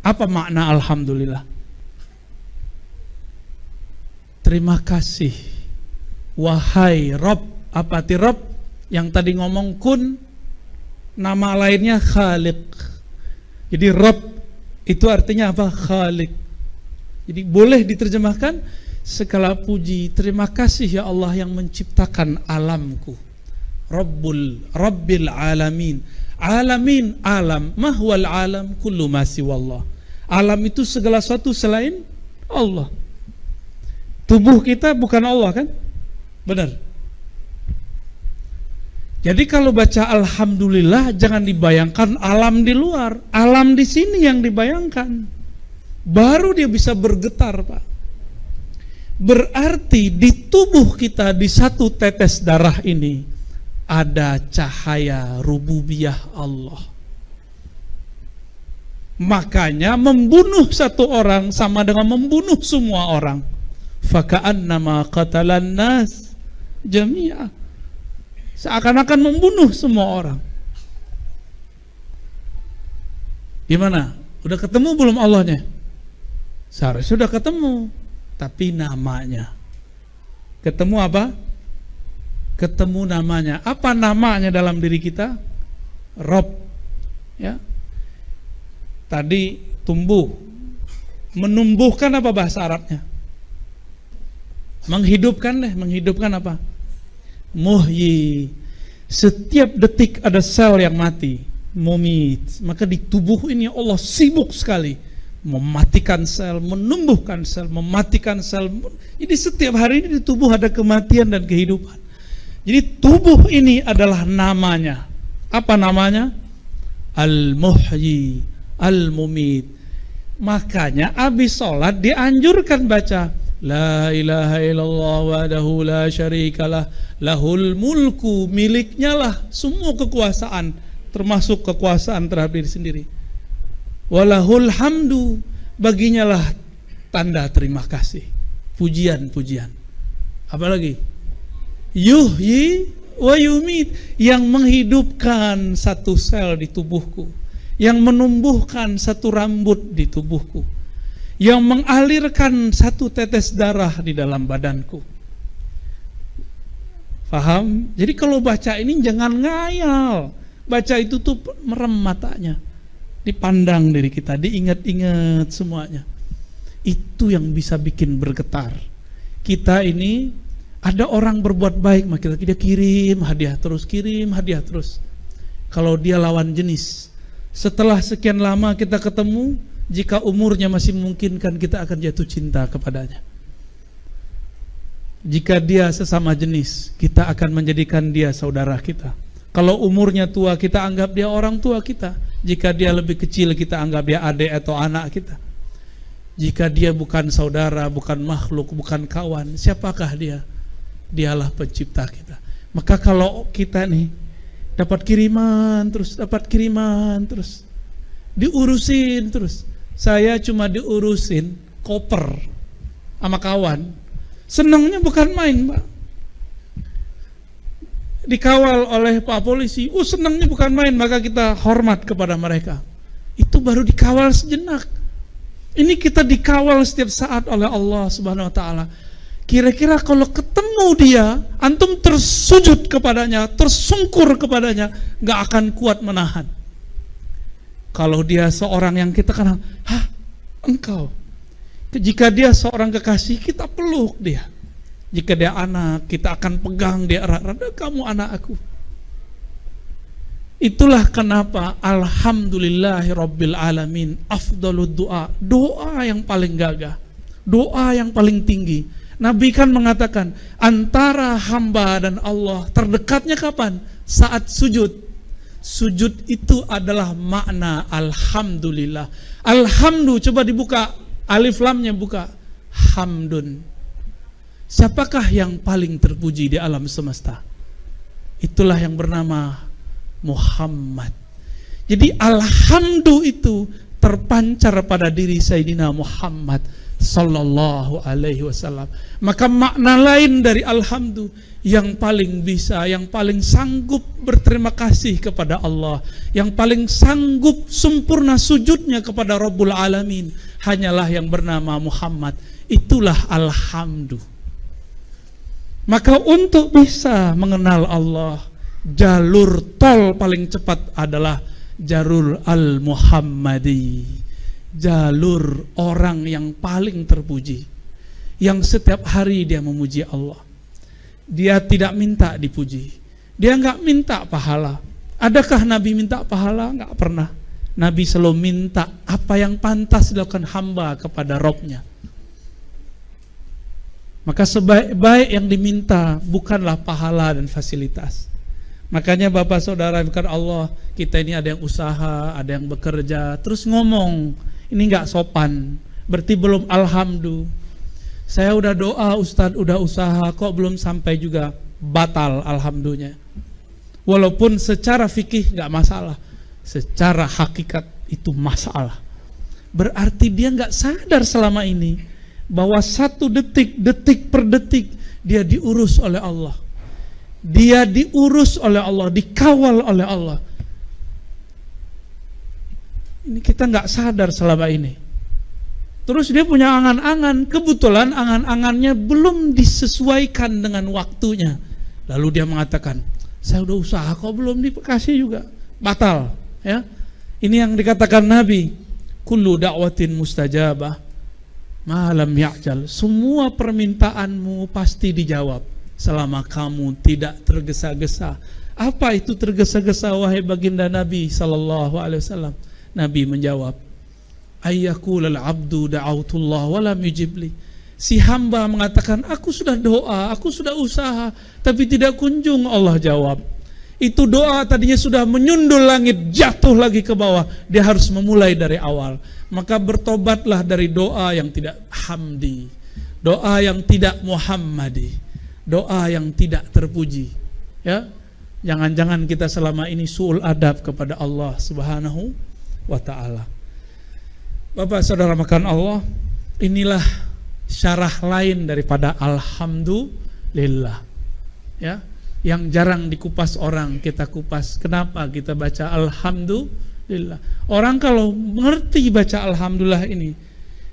Apa makna alhamdulillah? Terima kasih wahai Rabb. Apa arti Rabb? Yang tadi ngomong kun, nama lainnya Khaliq. Jadi Rabb itu artinya apa? Khaliq. Jadi boleh diterjemahkan segala puji, terima kasih ya Allah yang menciptakan alamku. Rabbil alamin. Alamin, alam, mahwal alam kullu ma siwallah. Alam itu segala sesuatu selain Allah. Tubuh kita bukan Allah kan? Benar. Jadi kalau baca alhamdulillah jangan dibayangkan alam di luar, alam di sini yang dibayangkan. Baru dia bisa bergetar, Pak. Berarti di tubuh kita, di satu tetes darah ini ada cahaya rububiyah Allah. Makanya membunuh satu orang sama dengan membunuh semua orang. Faka'annama qatalan nas jami'a. Seakan-akan membunuh semua orang. Gimana? Udah ketemu belum Allahnya? Seharusnya sudah ketemu. Tapi namanya. Ketemu apa? Ketemu namanya. Apa namanya dalam diri kita? Rabb. Ya. Tadi tumbuh. Menumbuhkan apa bahasa Arabnya? Menghidupkan deh. Menghidupkan apa? Muhyi. Setiap detik ada sel yang mati. Mumit. Maka di tubuh ini Allah sibuk sekali mematikan sel, menumbuhkan sel, mematikan sel. Jadi setiap hari ini di tubuh ada kematian dan kehidupan. Jadi tubuh ini adalah namanya. Apa namanya? Al-Muhyi, Al-Mumit. Makanya abis sholat dianjurkan baca La ilaha illallah wahdahu la syarikalah lahul mulku, miliknya lah semua kekuasaan, termasuk kekuasaan terhadap diri sendiri. Walahul hamdu, baginya lah tanda terima kasih, pujian-pujian. Apalagi? Yuhyi wa yumit, yang menghidupkan satu sel di tubuhku, yang menumbuhkan satu rambut di tubuhku, yang mengalirkan satu tetes darah di dalam badanku. Paham? Jadi kalau baca ini jangan ngayal. Baca itu tuh merem matanya, dipandang diri kita, diingat-ingat semuanya. Itu yang bisa bikin bergetar. Kita ini ada orang berbuat baik, maka kita kirim hadiah terus, kirim hadiah terus. Kalau dia lawan jenis, setelah sekian lama kita ketemu, jika umurnya masih memungkinkan, kita akan jatuh cinta kepadanya. Jika dia sesama jenis, kita akan menjadikan dia saudara kita. Kalau umurnya tua, kita anggap dia orang tua kita. Jika dia lebih kecil, kita anggap dia adik atau anak kita. Jika dia bukan saudara, bukan makhluk, bukan kawan, siapakah dia? Dialah pencipta kita. Maka kalau kita nih dapat kiriman terus, diurusin terus. Saya cuma diurusin koper sama kawan, senangnya bukan main, Pak. Dikawal oleh Pak Polisi, senangnya bukan main, maka kita hormat kepada mereka. Itu baru dikawal sejenak. Ini kita dikawal setiap saat oleh Allah Subhanahu wa taala. Kira-kira kalau ketemu dia, antum tersujud kepadanya, tersungkur kepadanya, gak akan kuat menahan. Kalau dia seorang yang kita kenal, engkau. Jika dia seorang kekasih, kita peluk dia. Jika dia anak, kita akan pegang dia erat-erat, kamu anak aku. Itulah kenapa alhamdulillahirabbil alamin afdalud doa. Doa yang paling gagah, doa yang paling tinggi. Nabi kan mengatakan, antara hamba dan Allah terdekatnya kapan? Saat sujud. Sujud itu adalah makna alhamdulillah. Alhamdu, coba dibuka, alif lamnya buka. Hamdun. Siapakah yang paling terpuji di alam semesta? Itulah yang bernama Muhammad. Jadi alhamdu itu terpancar pada diri Sayyidina Muhammad sallallahu alaihi wasallam. Maka makna lain dari alhamdu, yang paling bisa, yang paling sanggup berterima kasih kepada Allah, yang paling sanggup sempurna sujudnya kepada Rabbul Alamin, hanyalah yang bernama Muhammad. Itulah alhamdu. Maka untuk bisa mengenal Allah, jalur tol paling cepat adalah jalur al-Muhammadi, jalur orang yang paling terpuji, yang setiap hari dia memuji Allah. Dia tidak minta dipuji, dia nggak minta pahala. Adakah Nabi minta pahala? Nggak pernah. Nabi selalu minta apa yang pantas dilakukan hamba kepada Rabb-nya. Maka sebaik-baik yang diminta bukanlah pahala dan fasilitas. Makanya Bapak Saudara bukan Allah, kita ini ada yang usaha, ada yang bekerja, terus ngomong, ini nggak sopan, berarti belum alhamdulillah. Saya udah doa Ustadz, udah usaha, kok belum sampai juga, batal alhamdulillah. Walaupun secara fikih nggak masalah, secara hakikat itu masalah. Berarti dia nggak sadar selama ini bahwa satu detik, detik per detik dia diurus oleh Allah. Dia diurus oleh Allah, dikawal oleh Allah. Ini kita nggak sadar selama ini. Terus dia punya angan-angan, kebetulan angan-angannya belum disesuaikan dengan waktunya. Lalu dia mengatakan, saya udah usaha kok belum dikasih juga, batal. Ya, ini yang dikatakan Nabi, kullu da'watin mustajabah malam ya'jal. Semua permintaanmu pasti dijawab selama kamu tidak tergesa-gesa. Apa itu tergesa-gesa wahai baginda Nabi sallallahu alaihi wasallam? Nabi menjawab, ayyaqulal abdu da'autullah walam yujibli. Si hamba mengatakan, aku sudah doa, aku sudah usaha, tapi tidak kunjung Allah jawab. Itu doa tadinya sudah menyundul langit, jatuh lagi ke bawah. Dia harus memulai dari awal. Maka bertobatlah dari doa yang tidak hamdi, doa yang tidak muhammadi, doa yang tidak terpuji. Ya, jangan-jangan kita selama ini su'ul adab kepada Allah Subhanahu wa ta'ala. Bapak Saudara makan Allah, inilah syarah lain daripada alhamdulillah. Ya, yang jarang dikupas orang, kita kupas. Kenapa kita baca alhamdulillah? Orang kalau mengerti baca alhamdulillah ini,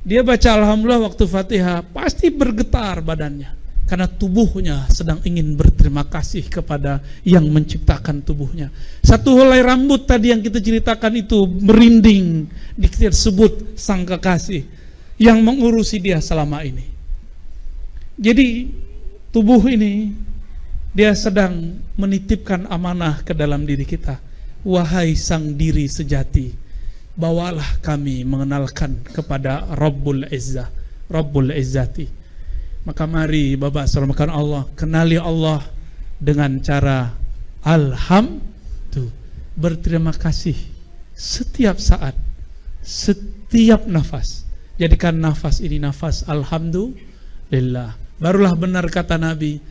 dia baca alhamdulillah waktu Fatihah pasti bergetar badannya, karena tubuhnya sedang ingin berterima kasih kepada yang menciptakan tubuhnya. Satu helai rambut tadi yang kita ceritakan itu merinding, disebut sang kekasih yang mengurusi dia selama ini. Jadi tubuh ini dia sedang menitipkan amanah ke dalam diri kita. Wahai sang diri sejati, bawalah kami mengenalkan kepada Rabbul Izzah, Rabbul Izzati. Maka mari Bapak Saudara Allah, kenali Allah dengan cara alhamdulillah, berterima kasih setiap saat, setiap nafas. Jadikan nafas ini nafas alhamdulillah. Barulah benar kata Nabi,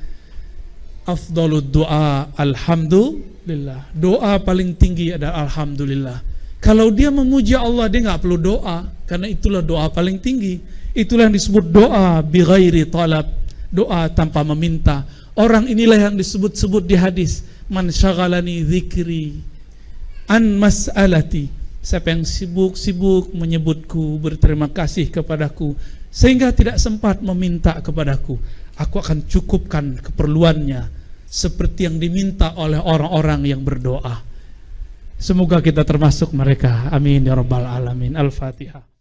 afdhalud du'a alhamdulillah. Doa paling tinggi adalah alhamdulillah. Kalau dia memuji Allah, dia nggak perlu doa, karena itulah doa paling tinggi. Itulah yang disebut doa bighairi talab, doa tanpa meminta. Orang inilah yang disebut-sebut di hadis, man syaghalani dzikri an mas'alati. Siapa yang sibuk-sibuk menyebutku, berterima kasih kepadaku, sehingga tidak sempat meminta kepadaku, aku akan cukupkan keperluannya seperti yang diminta oleh orang-orang yang berdoa. Semoga kita termasuk mereka. Amin ya rabbal alamin. Al-Fatihah.